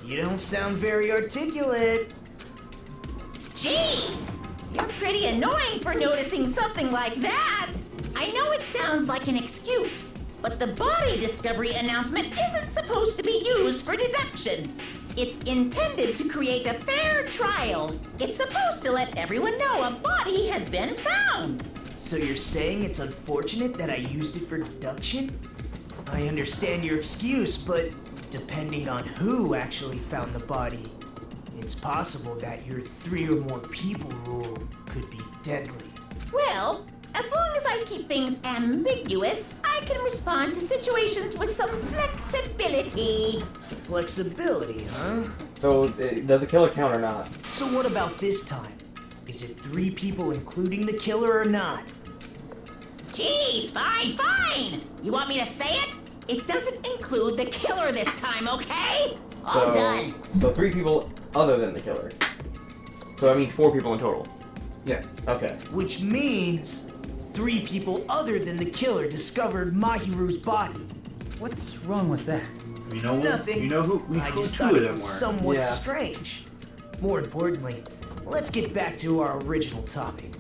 You don't sound very articulate. Jeez, you're pretty annoying for noticing something like that. I know it sounds like an excuse, but the body discovery announcement isn't supposed to be used for deduction. It's intended to create a fair trial. It's supposed to let everyone know a body has been found. So you're saying it's unfortunate that I used it for deduction? I understand your excuse, but depending on who actually found the body, it's possible that your 3 or more people rule could be deadly. Well, as long as I keep things ambiguous, I can respond to situations with some flexibility. Flexibility, huh? So, does the killer count or not? So what about this time? Is it 3 people including the killer or not? Jeez, fine. You want me to say it? It doesn't include the killer this time, okay? All done. So 3 people other than the killer. So that means 4 people in total. Yeah. Okay. Which means 3 people other than the killer discovered Mahiru's body. What's wrong with that? You know, Nothing. You know who I who just 2 thought of it them was were. somewhat Yeah. strange. More importantly, let's get back to our original topic.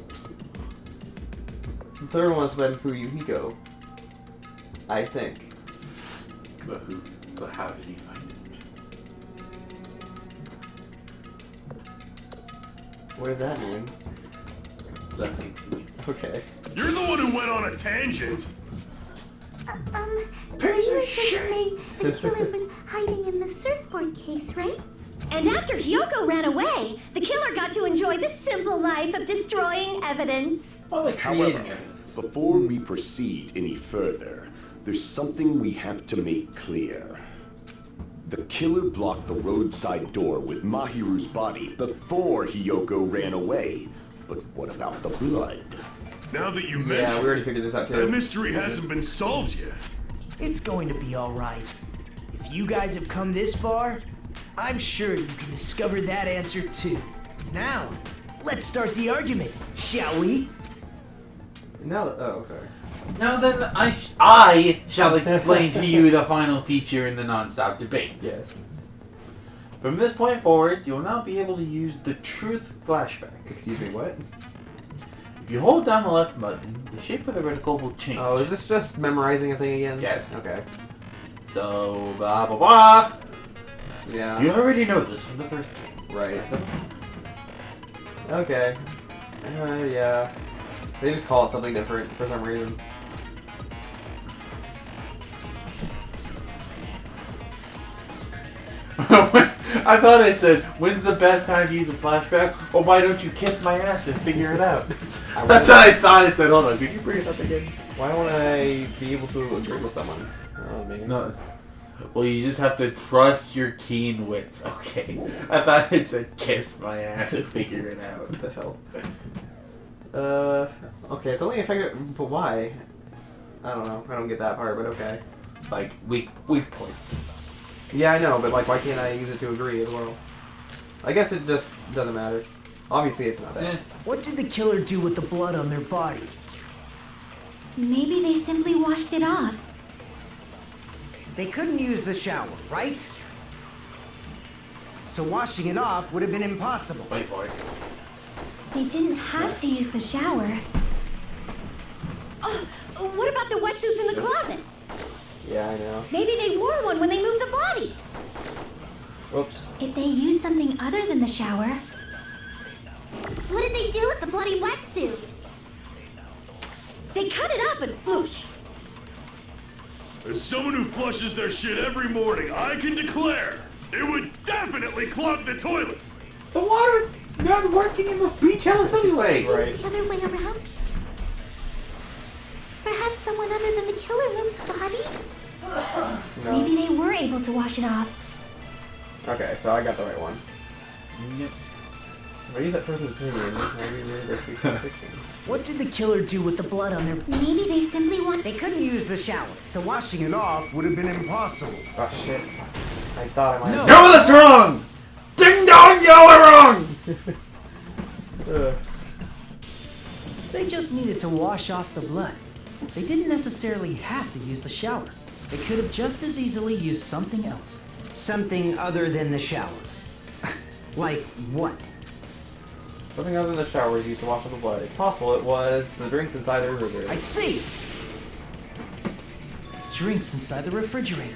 The third one's been Fuyuhiko. I think. But how did he find it? What does that mean? Let's continue. Okay. You're the one who went on a tangent. You were just saying the killer was hiding in the surfboard case, right? And after Hyoko ran away, the killer got to enjoy the simple life of destroying evidence. Oh, like creating However, evidence. before we proceed any further, there's something we have to make clear. The killer blocked the roadside door with Mahiru's body before Hyoko ran away. But what about the blood? Now that you Yeah, mention we already figured this out that too. mystery hasn't been solved yet. It's going to be alright. If you guys have come this far, I'm sure you can discover that answer too. Now, let's start the argument, shall we? Now, oh, sorry. Now then, I shall explain to you the final feature in the non-stop debates. Yes. From this point forward, you will now be able to use the truth flashback. Excuse me, what? If you hold down the left button, the shape of the reticle will change. Oh, is this just memorizing a thing again? Yes. Okay. So, blah blah blah. Yeah. You already know this from the first game. Right. Okay. Yeah. They just call it something different for some reason. I thought I said, when's the best time to use a flashback? Or why don't you kiss my ass and figure it out? That's what I thought I said. Hold on, could you bring it up again? Why won't I be able to agree with someone? Oh, man. No. Well, you just have to trust your keen wits. Okay. I thought it said kiss my ass and figure it out. What the hell? Okay, it's only effective, but why? I don't know. I don't get that part, but okay. Like, weak points. Yeah, I know, but like, why can't I use it to agree as well? I guess it just doesn't matter. Obviously, it's not that. What did the killer do with the blood on their body? Maybe they simply washed it off. They couldn't use the shower, right? So washing it off would have been impossible. Wait for it. They didn't have to use the shower. Oh, what about the wetsuits in the closet? Yeah, I know. Maybe they wore one when they moved the body. Whoops. If they used something other than the shower... What did they do with the bloody wetsuit? They cut it up and whoosh. As someone who flushes their shit every morning, I can declare it would definitely clog the toilet. The water's not working in the beach house anyway. Right. The other way around? Perhaps someone other than the killer moved the body? No. Maybe they were able to wash it off. Okay, so I got the right one. Yep. If I use that person's opinion, maybe there's fiction. What did the killer do with the blood on their... Maybe they simply want... They couldn't use the shower, so washing it off would have been impossible. Oh shit. I thought I might have... No, that's wrong! Ding dong, y'all are wrong! Ugh. They just needed to wash off the blood. They didn't necessarily have to use the shower. They could have just as easily used something else. Something other than the shower. Like what? Something other than the shower is used to wash off the blood. It's possible it was the drinks inside the refrigerator. I see! Drinks inside the refrigerator.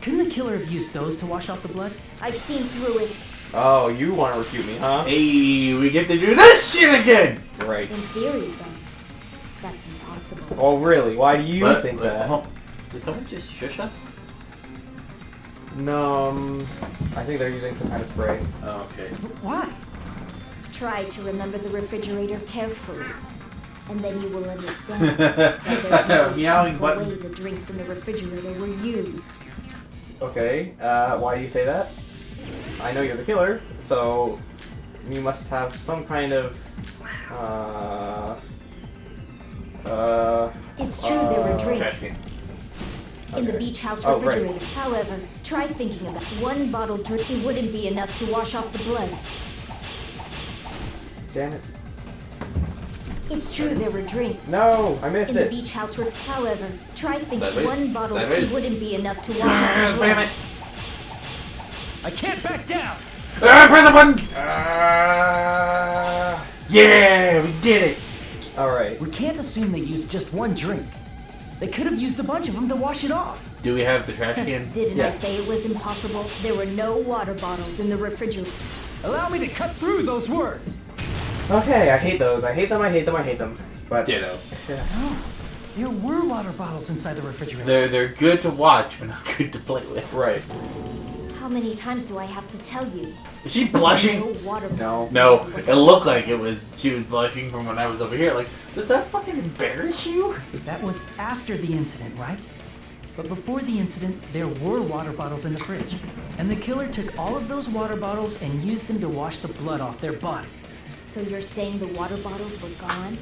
Couldn't the killer have used those to wash off the blood? I've seen through it. Oh, you want to refute me, huh? Hey, we get to do this shit again! Right. In theory, then. That's impossible. Oh, really? Why do you think that? Did someone just shush us? No, I think they're using some kind of spray. Oh, okay. Why? Try to remember the refrigerator carefully. And then you will understand that there's no Meowing possible button. way the drinks in the refrigerator were used. Okay, why do you say that? I know you're the killer, so you must have some kind of, It's true there were drinks Okay. in the Okay. beach house Oh, right. refrigerator. However, try thinking about one bottle drink. It wouldn't be enough to wash off the blood. Damn it. It's true there were drinks. No, I missed In the it. beach house however, try thinking Sideways? one bottle Sideways? wouldn't be enough to wash off the Damn blood. it! I can't back down! Press the button! Yeah, we did it! Alright. We can't assume they used just one drink. They could have used a bunch of them to wash it off. Do we have the trash can? Didn't Yeah. I say it was impossible? There were no water bottles in the refrigerator. Allow me to cut through those words. Okay, I hate those. I hate them, I hate them, I hate them. But... Ditto. Yeah. No, there were water bottles inside the refrigerator. They're good to watch, but not good to play with. Right. How many times do I have to tell you? Is she blushing? No water bottles. No, it looked like she was blushing from when I was over here. Like, does that fucking embarrass you? That was after the incident, right? But before the incident, there were water bottles in the fridge. And the killer took all of those water bottles and used them to wash the blood off their body. So you're saying the water bottles were gone?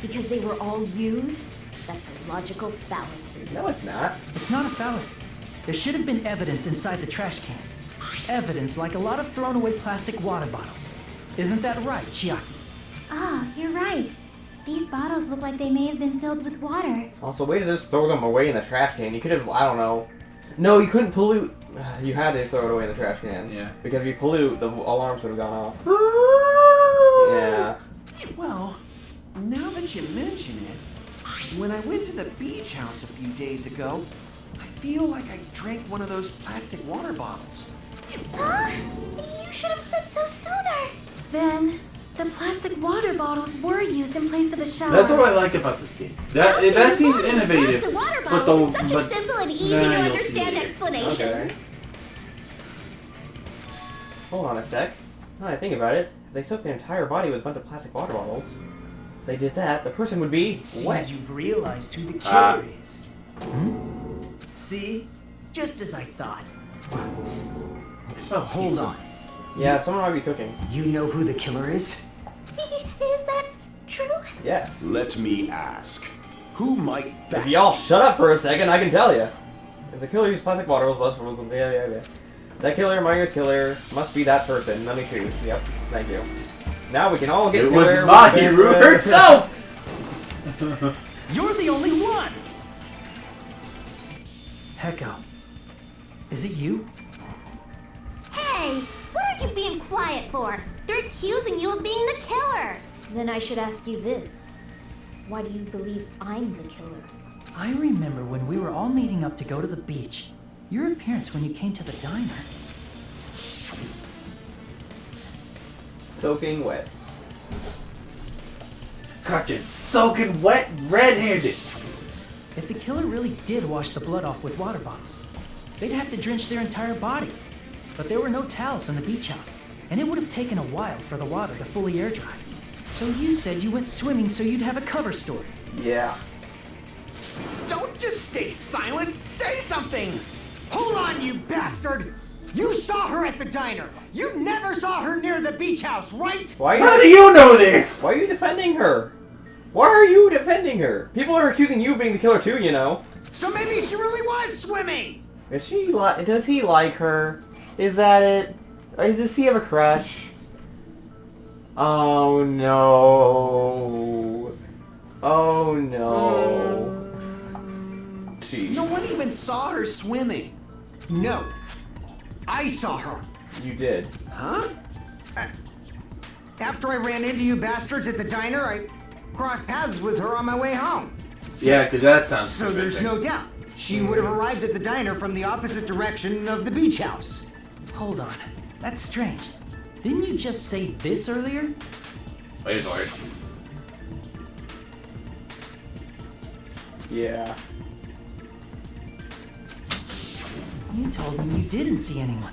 Because they were all used? That's a logical fallacy. No, it's not. It's not a fallacy. There should have been evidence inside the trash can. Evidence like a lot of thrown away plastic water bottles. Isn't that right, Chiaki? Ah, you're right. These bottles look like they may have been filled with water. Also, way to just throw them away in the trash can. You could have, I don't know. No, you couldn't pollute. You had to throw it away in the trash can. Yeah. Because if you pollute, the alarms would have gone off. Yeah. Well, now that you mention it, when I went to the beach house a few days ago, I feel like I drank one of those plastic water bottles. You should have said so sooner. Then, the plastic water bottles were used in place of the shower. That's what I like about this case. That seems innovative. Lots of water but bottles the, is such a simple and easy Nah, to you'll understand see it. explanation. Okay. Hold on a sec. Now that I think about it, if they soaked their entire body with a bunch of plastic water bottles, if they did that, the person would be It seems wet. you've realized who the killer is. See? Just as I thought. Hold on. Yeah, someone might be cooking. You know who the killer is? Is that true? Yes. Let me ask. Who might If y'all shut up for a second, I can tell you. If the killer used plastic bottles, yeah. That killer, Myers killer, must be that person. Let me choose. Yep. Thank you. Now we can all get It killer was with Mahiru the- herself! You're the only one! Heko, is it you? Hey, what are you being quiet for? They're accusing you of being the killer. Then I should ask you this. Why do you believe I'm the killer? I remember when we were all meeting up to go to the beach. Your appearance when you came to the diner. Soaking wet. Caught you soaking wet, red-handed. If the killer really did wash the blood off with water bottles, they'd have to drench their entire body. But there were no towels in the beach house, and it would have taken a while for the water to fully air dry. So you said you went swimming so you'd have a cover story. Yeah. stay silent. Say something. Hold on, you bastard! You saw her at the diner. You never saw her near the beach house, right? How do you know this? Why are you defending her? Why are you defending her? People are accusing you of being the killer too, you know. So maybe she really was swimming. Is she does he like her? Is that it? Does he have a crush? Oh no. Oh no. Jeez. No one even saw her swimming. No. I saw her. You did. Huh? After I ran into you bastards at the diner, I crossed paths with her on my way home. Yeah, because that sounds So there's no doubt. She would have arrived at the diner from the opposite direction of the beach house. Hold on. That's strange. Didn't you just say this earlier? Wait for it. Yeah. You told me you didn't see anyone.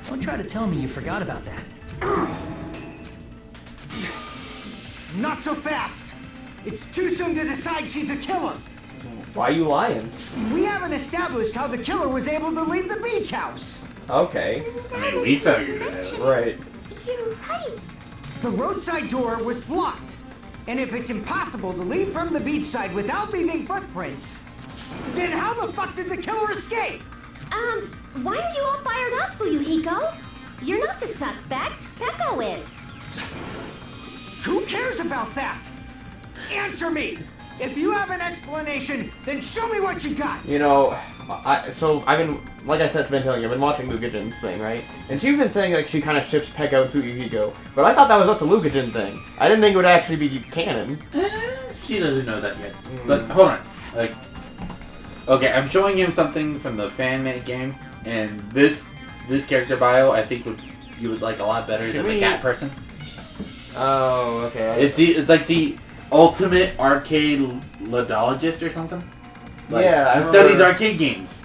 Don't try to tell me you forgot about that. Not so fast. It's too soon to decide she's a killer. Why are you lying? We haven't established how the killer was able to leave the beach house. Okay. I mean, we figured it out. Right. You're right. The roadside door was blocked. And if it's impossible to leave from the beachside without leaving footprints, then how the fuck did the killer escape? Why are you all fired up, Fuyuhiko? You're not the suspect. Peko is. Who cares about that? Answer me! If you have an explanation, then show me what you got! You know, I've been, like I said, I've been watching Lugajin's thing, right? And she's been saying, like, she kind of ships Peko and Fuyuhiko. But I thought that was just a Lugajin thing. I didn't think it would actually be canon. She doesn't know that yet. But hold on. Like, okay, I'm showing him something from the fan-made game, and this character bio, I think you would like a lot better than the cat person. Oh, okay. It's like the ultimate arcade ludologist or something. Like, yeah, he studies arcade games.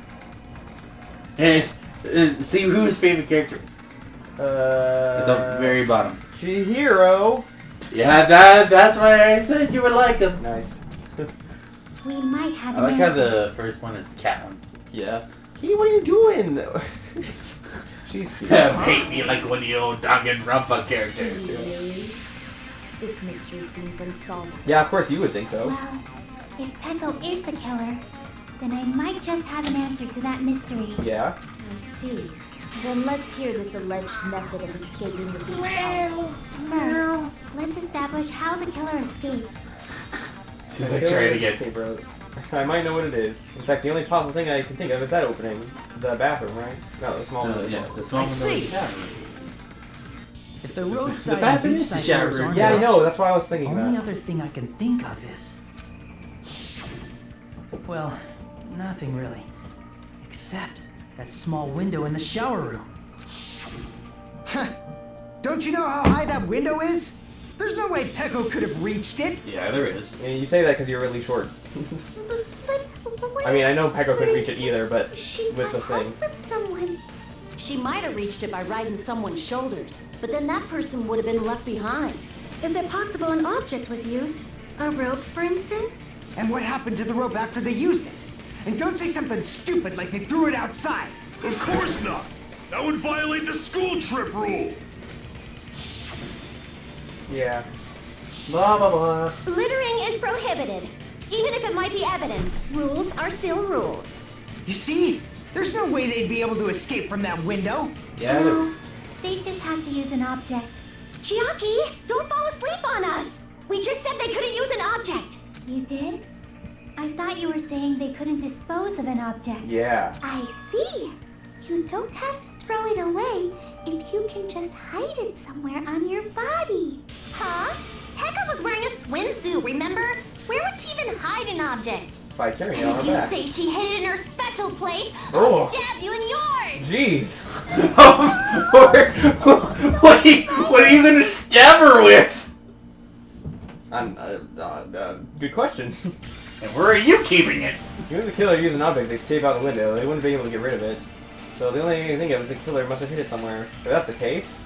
And see who his favorite character is. At the very bottom. Chihiro. Yeah, that's why I said you would like him. Nice. We might have I like how the first one is the cat one. Yeah. Kitty, what are you doing? She's cute. Hate me like one of the old Danganronpa characters. This mystery seems unsolvable. Yeah, of course you would think so. Well, if Peko is the killer, then I might just have an answer to that mystery. Yeah. I see. Then let's hear this alleged method of escaping the beach house. First, let's establish how the killer escaped. She's like trying to get... Hey, bro. I might know what it is. In fact, the only possible thing I can think of is that opening. The bathroom, right? No, the small window. Yeah, the small window. see. If the roadside The bathroom and is the beachside shower doors room. aren't Yeah, I locked, know. That's what I was thinking only about. other thing I can think of is... Well, nothing really. Except that small window in the shower room. Huh. Don't you know how high that window is? There's no way Peko could have reached it. Yeah, there is. Yeah, you say that because you're really short. But I mean, I know Peko couldn't reach it for either, but she with the got help thing. from someone. She might have reached it by riding someone's shoulders, but then that person would have been left behind. Is it possible an object was used? A rope, for instance? And what happened to the rope after they used it? And don't say something stupid like they threw it outside. Of course not! That would violate the school trip rule! Yeah. Blah, blah, blah. Littering is prohibited. Even if it might be evidence, rules are still rules. You see? There's no way they'd be able to escape from that window. Yeah, there No, is. they just have to use an object. Chiaki, don't fall asleep on us! We just said they couldn't use an object! You did? I thought you were saying they couldn't dispose of an object. Yeah. I see. You don't have to throw it away if you can just hide it somewhere on your body. Huh? Pekka was wearing a swimsuit, remember? Where would she even hide an object? By carrying it And on if her you back. say she hid it in her special place, Oh. I'll stab you in yours! Jeez. What are you gonna stab her with? Good question. And where are you keeping it? Even if the killer used an object, they'd save out the window. They wouldn't be able to get rid of it. So the only thing I can think of is the killer must have hid it somewhere. If that's the case,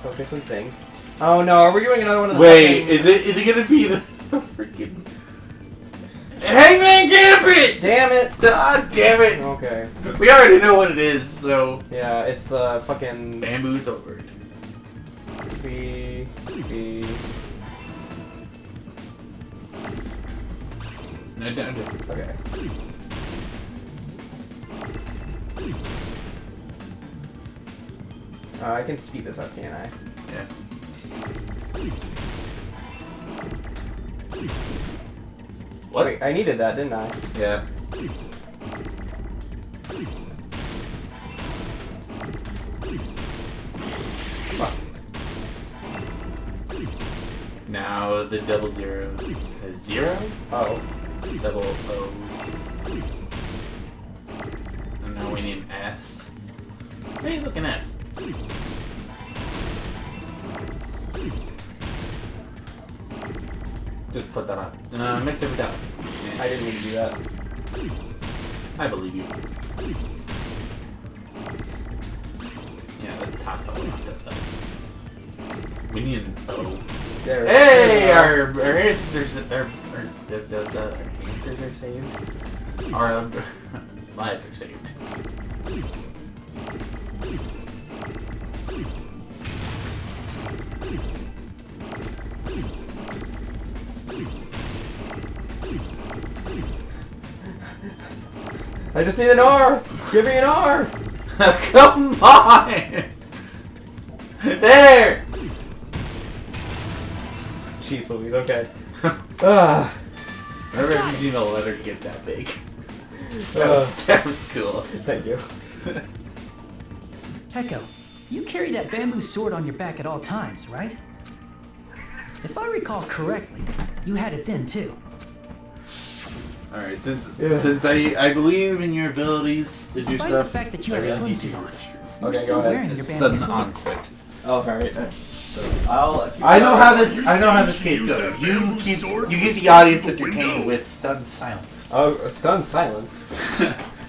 focus and think. Oh no, are we doing another one of the Wait, is it gonna be the freaking... Hangman Gambit! Damn it! Ah, damn it! Okay. We already know what it is, so... Yeah, it's the fucking... Bamboo sword. B... No, no. Okay. I can speed this up, can't I? Yeah. What? Wait, I needed that, didn't I? Yeah. Fuck. Now the double zero. Zero? Oh. Double O's. And now we need an S. Hey, look, an S. Just put that on. Mix it with that. I didn't mean to do that. I believe you. Yeah, let's toss that one off this stuff. We need an O. There Hey! Our answers our answers are saved. Our lives are saved. I just need an R! Give me an R! Come on! There! Jeez Louise, okay. Ah. Never have you seen a letter get that big. That was cool. Thank you. Peko, you carry that bamboo sword on your back at all times, right? If I recall correctly, you had it then too. Alright, since I believe in your abilities to do Despite stuff, the fact that you have a I really need to swimsuit on, register. you're Okay, still go ahead. wearing your It's bamboo sudden sword. onset. Oh, alright. I know how this case goes. You get the audience entertained with stunned silence. Oh, stunned silence.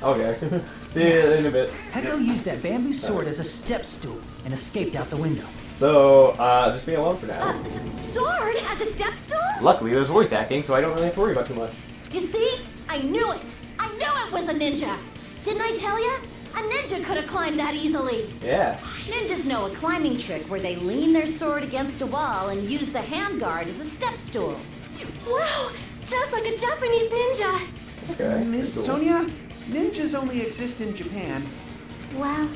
Okay. See you in a bit. Peko used that bamboo sword as a step stool and escaped out the window. So, just be alone for now. Sword as a step stool? Luckily, there's voice acting, so I don't really have to worry about too much. You see? I knew it! I knew it was a ninja! Didn't I tell you? A ninja could have climbed that easily. Yeah. Ninjas know a climbing trick where they lean their sword against a wall and use the handguard as a step stool. Wow! Just like a Japanese ninja! Okay. Miss cool. Sonia, ninjas only exist in Japan. Well,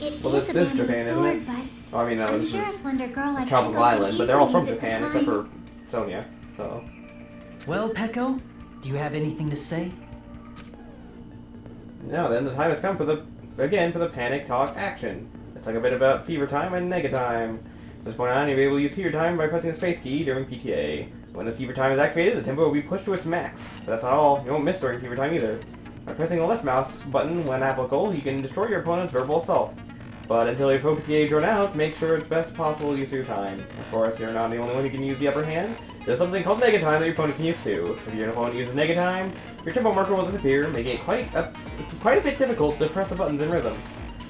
it Well, is this a is bamboo Japan, isn't sword, it? but Oh, I mean, I'm this sure a is slender girl like Tropical Peko Island, could but they're all easily from use it to Japan, except climb. for Sonia, so... Well, Peko, do you have anything to say? No, then the time has come for the panic talk action. It's like a bit about fever time and nega time. From this point on, you'll be able to use fever time by pressing the space key during PTA. When the fever time is activated, the tempo will be pushed to its max. But that's not all. You won't miss during fever time either. By pressing the left mouse button when applicable, you can destroy your opponent's verbal assault. But until your focus gauge run out, make sure it's best possible use of your time. Of course, you're not the only one who can use the upper hand. There's something called nega time that your opponent can use too. If your opponent uses nega time, your tempo marker will disappear, making it quite a bit difficult to press the buttons in rhythm.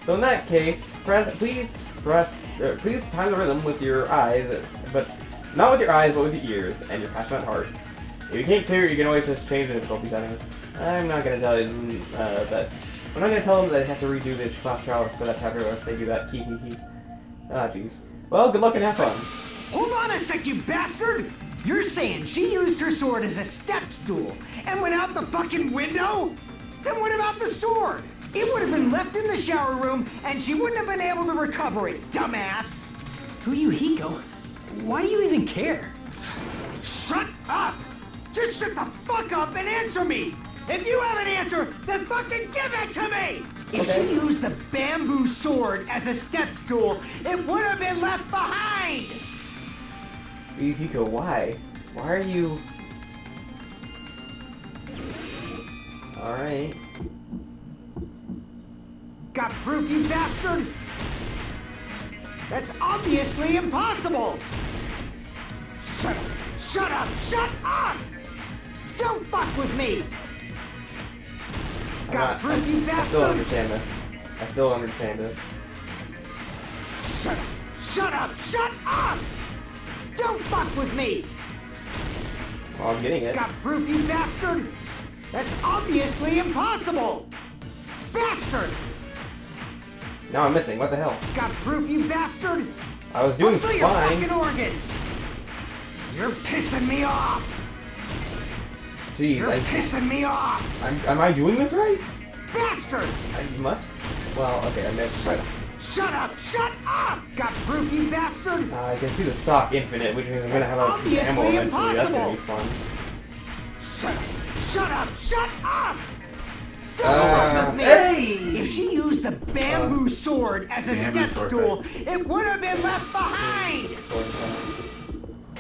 So in that case, please time the rhythm with your eyes, but not with your eyes, but with your ears and your passionate heart. If you can't clear it, you can always just change the difficulty setting. I'm not gonna tell you that. I'm not gonna tell them that they have to redo the class trial for that chapter if they do that. Ah, jeez. Well, good luck and have fun. Hold on a sec, you bastard! You're saying she used her sword as a step stool and went out the fucking window? Then what about the sword? It would have been left in the shower room and she wouldn't have been able to recover it, dumbass! Fuyuhiko, why do you even care? Shut up! Just shut the fuck up and answer me! If you have an answer, then fucking give it to me! If she used the bamboo sword as a step stool, it would have been left behind! Hiko, why? Why are you... Alright. Got proof, you bastard? That's obviously impossible! Shut up! Shut up! Shut up! Don't fuck with me! Got proof, you I bastard? still understand this. I still understand this. Shut up! Shut up! Shut up! Don't fuck with me! Well, I'm getting it. Got proof, you bastard? That's obviously impossible! Bastard! Now I'm missing. What the hell? Got proof, you bastard? I was doing I'll see your fine. fucking organs! You're pissing me off! Jeez, You're pissing me off! Am I doing this right? Bastard! I must. Well, okay, I missed. Shut up! Shut up! Got proof, you bastard? I can see the stock infinite, which means I'm gonna have a obviously ammo eventually. That's gonna impossible. be fun. Shut up! Shut up! Shut up! Don't work with me! Hey! If she used the bamboo sword as a Bamboo step sword, stool, it would have been left behind!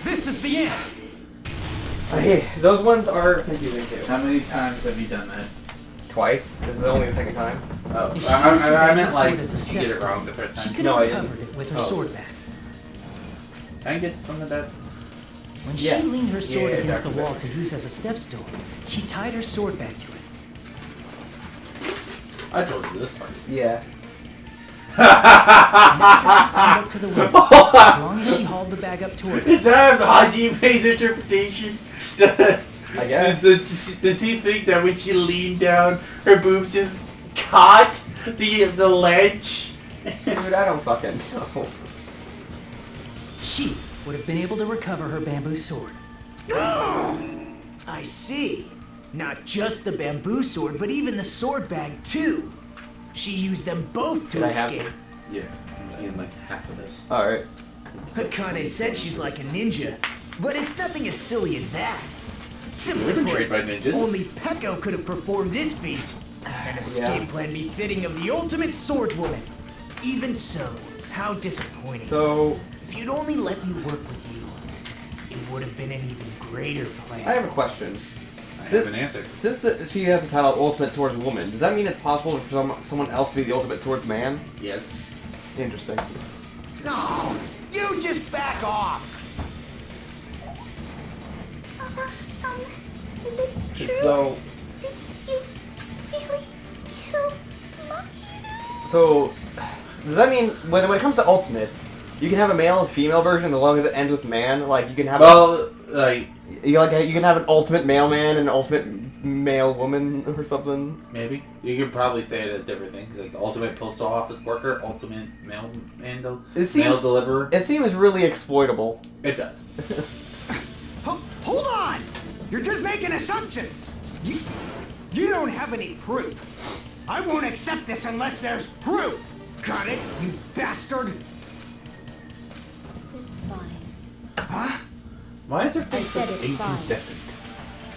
This is the end. Okay, those ones are confusing too. How many times have you done that? Twice. This is only the second time. Oh, If she I used her meant bamboo like sword as a you get it step wrong the first She time. could No, I have didn't. covered it with her Oh. sword back. Can I get some of that? When Yeah. she leaned her sword Yeah, against the Dr. wall to use as a step stool, she tied her sword back to it. I told you this part. Yeah. And after she climbed up to the window, as long as she hauled the bag up toward her, Is that Hajime's interpretation? I guess. Does he think that when she leaned down, her boob just caught the ledge? Dude, I don't fucking know. she would have been able to recover her bamboo sword. I see. Not just the bamboo sword, but even the sword bag too. She used them both to Did I have escape. Yeah, I'm getting like half of this. Alright. Akane said she's like a ninja, but it's nothing as silly as that. Simply We've been put, trained by ninjas. only Peko could have performed this feat. An escape plan befitting of the ultimate swordswoman. Even so, how disappointing. So, If you'd only let me work with you, it would have been an even greater plan. I have a question. I have an answer. Since she has the title Ultimate Swordswoman, does that mean it's possible for someone else to be the Ultimate Swordsman? Yes. Interesting. No! You just back off! Is it true? So, Did you really kill Makiru? so does that mean when it comes to Ultimates, you can have a male and female version as long as it ends with man? Like you can have you can have an ultimate male man and an ultimate male woman or something. Maybe. You could probably say it as different things, like ultimate postal office worker, ultimate mail mail deliverer. It seems really exploitable. It does. Hold on! You're just making assumptions! You don't have any proof. I won't accept this unless there's proof! Got it, you bastard? It's fine. Huh? Why is her I face so said it's fine. incandescent?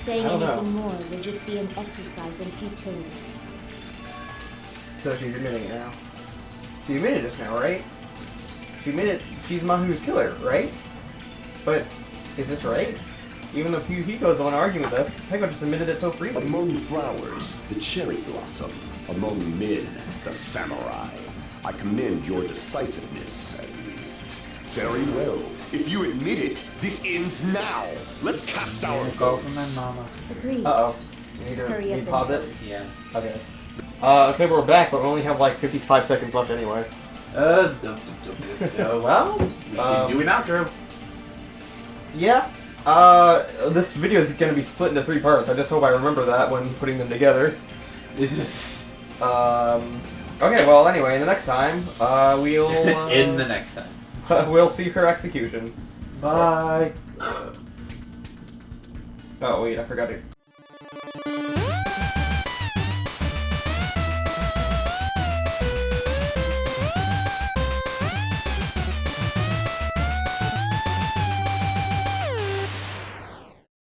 Saying I don't know. anything more would just be an exercise in futility. So she's admitting it now. She admitted this now, right? She admitted she's Mahu's killer, right? But is this right? Even though Hiko's the one arguing with us, Peko just admitted it so freely. Among flowers, the cherry blossom. Among men, the samurai. I commend your decisiveness, at least. Very well. If you admit it, this ends now. Let's cast our Go from votes. my mama. Agreed. Uh-oh. You need to Hurry up need and pause it? vote. Yeah. Okay. Okay, we're back, but we only have like 55 seconds left anyway. Well, we can do an outro. Yeah. This video is going to be split into 3 parts. I just hope I remember that when putting them together. This is Okay, well, anyway, in the next time, we'll... in the next time. we'll see her execution. Bye. Oh, wait, I forgot to